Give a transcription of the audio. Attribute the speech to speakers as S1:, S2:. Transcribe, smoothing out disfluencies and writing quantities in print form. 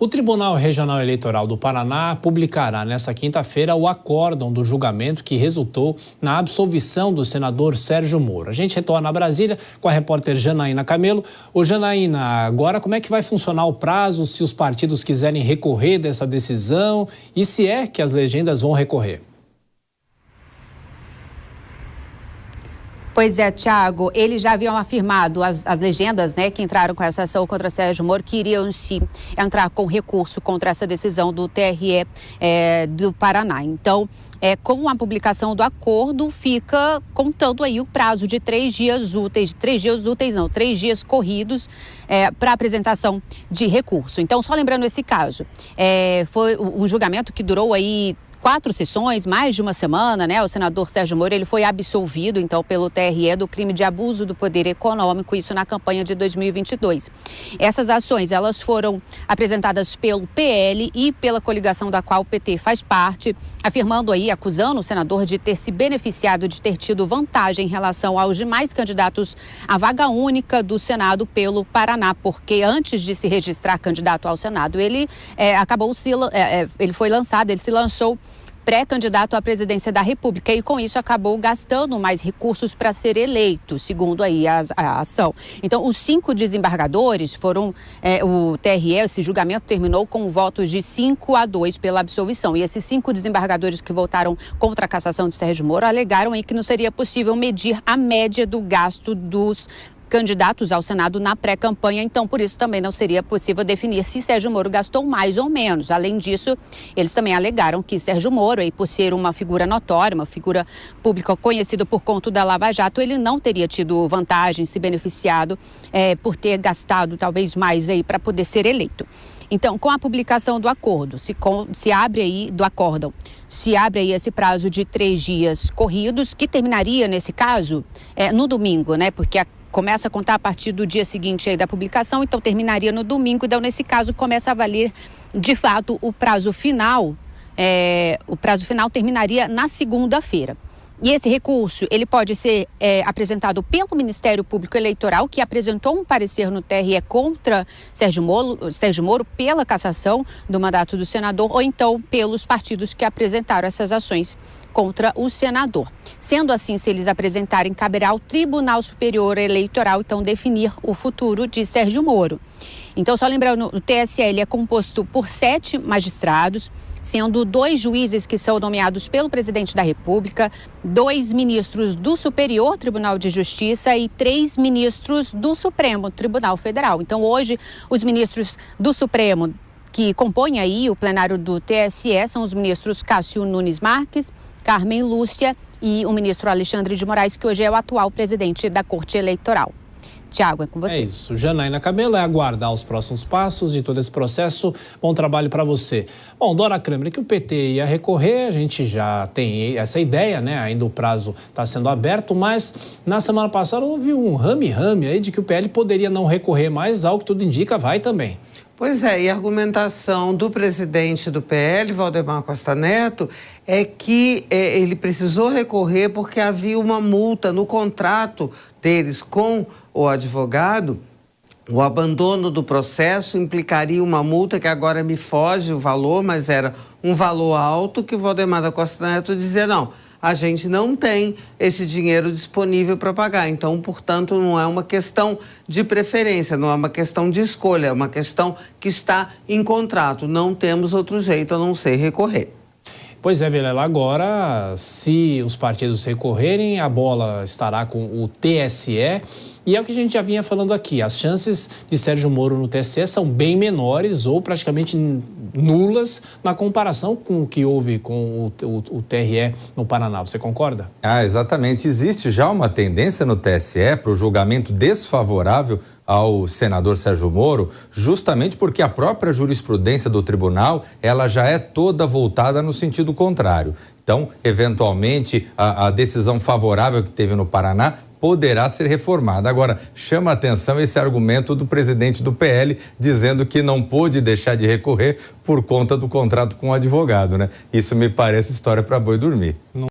S1: O Tribunal Regional Eleitoral do Paraná publicará nesta quinta-feira o acórdão do julgamento que resultou na absolvição do senador Sérgio Moro. A gente retorna a Brasília com a repórter Janaína Camelo. Ô Janaína, agora como é que vai funcionar o prazo, se os partidos quiserem recorrer dessa decisão e se é que as legendas vão recorrer?
S2: Pois é, Thiago, eles já haviam afirmado, as legendas, né, que entraram com essa ação contra Sérgio Moro, que iriam sim entrar com recurso contra essa decisão do TRE do Paraná. Então, com a publicação do acordo, fica contando aí o prazo de 3 dias úteis, 3 dias corridos para apresentação de recurso. Então, só lembrando esse caso, foi um julgamento que durou aí 4 sessões, mais de uma semana, né? O senador Sérgio Moro, ele foi absolvido, então, pelo TRE do crime de abuso do poder econômico, isso na campanha de 2022. Essas ações, elas foram apresentadas pelo PL e pela coligação da qual o PT faz parte, afirmando aí, acusando o senador de ter se beneficiado, de ter tido vantagem em relação aos demais candidatos à vaga única do Senado pelo Paraná, porque antes de se registrar candidato ao Senado, ele se lançou pré-candidato à presidência da República e com isso acabou gastando mais recursos para ser eleito, segundo aí a ação. Então, os 5 desembargadores foram, o TRE, esse julgamento terminou com votos de 5-2 pela absolvição. E esses 5 desembargadores que votaram contra a cassação de Sérgio Moro alegaram aí que não seria possível medir a média do gasto dos candidatos ao Senado na pré-campanha, então por isso também não seria possível definir se Sérgio Moro gastou mais ou menos. Além disso, eles também alegaram que Sérgio Moro, por ser uma figura notória, uma figura pública conhecida por conta da Lava Jato, ele não teria tido vantagem, se beneficiado por ter gastado talvez mais aí para poder ser eleito. Então, com a publicação do acordo, se abre aí esse prazo de 3 dias corridos, que terminaria nesse caso no domingo, né? Porque começa a contar a partir do dia seguinte aí da publicação, então terminaria no domingo, então nesse caso começa a valer de fato o prazo final. O prazo final terminaria na segunda-feira. E esse recurso, ele pode ser apresentado pelo Ministério Público Eleitoral, que apresentou um parecer no TRE contra Sérgio Moro pela cassação do mandato do senador, ou então pelos partidos que apresentaram essas ações contra o senador. Sendo assim, se eles apresentarem, caberá ao Tribunal Superior Eleitoral, então, definir o futuro de Sérgio Moro. Então, só lembrando, o TSE ele é composto por 7 magistrados, sendo 2 juízes que são nomeados pelo presidente da República, 2 ministros do Superior Tribunal de Justiça e 3 ministros do Supremo Tribunal Federal. Então, hoje, os ministros do Supremo que compõem aí o plenário do TSE são os ministros Cássio Nunes Marques, Carmen Lúcia e o ministro Alexandre de Moraes, que hoje é o atual presidente da Corte Eleitoral. Tiago, é com você.
S1: É isso. Janaína Camelo, aguardar os próximos passos de todo esse processo. Bom trabalho para você. Bom, Dora Kramer, que o PT ia recorrer, a gente já tem essa ideia, né? Ainda o prazo está sendo aberto, mas na semana passada houve um rame-rame aí de que o PL poderia não recorrer, mas ao que tudo indica, vai também.
S3: Pois é, e a argumentação do presidente do PL, Valdemar Costa Neto, é que ele precisou recorrer porque havia uma multa no contrato deles com o advogado. O abandono do processo implicaria uma multa que agora me foge o valor, mas era um valor alto que o Valdemar da Costa Neto dizia, não, a gente não tem esse dinheiro disponível para pagar. Então, portanto, não é uma questão de preferência, não é uma questão de escolha, é uma questão que está em contrato. Não temos outro jeito a não ser recorrer.
S1: Pois é, Vilela, agora, se os partidos recorrerem, a bola estará com o TSE. E é o que a gente já vinha falando aqui, as chances de Sérgio Moro no TSE são bem menores ou praticamente nulas na comparação com o que houve com o TRE no Paraná. Você concorda?
S4: Exatamente. Existe já uma tendência no TSE para o julgamento desfavorável ao senador Sérgio Moro, justamente porque a própria jurisprudência do tribunal, ela já é toda voltada no sentido contrário. Então, eventualmente, a decisão favorável que teve no Paraná poderá ser reformada. Agora, chama a atenção esse argumento do presidente do PL, dizendo que não pôde deixar de recorrer por conta do contrato com o advogado, né? Isso me parece história para boi dormir.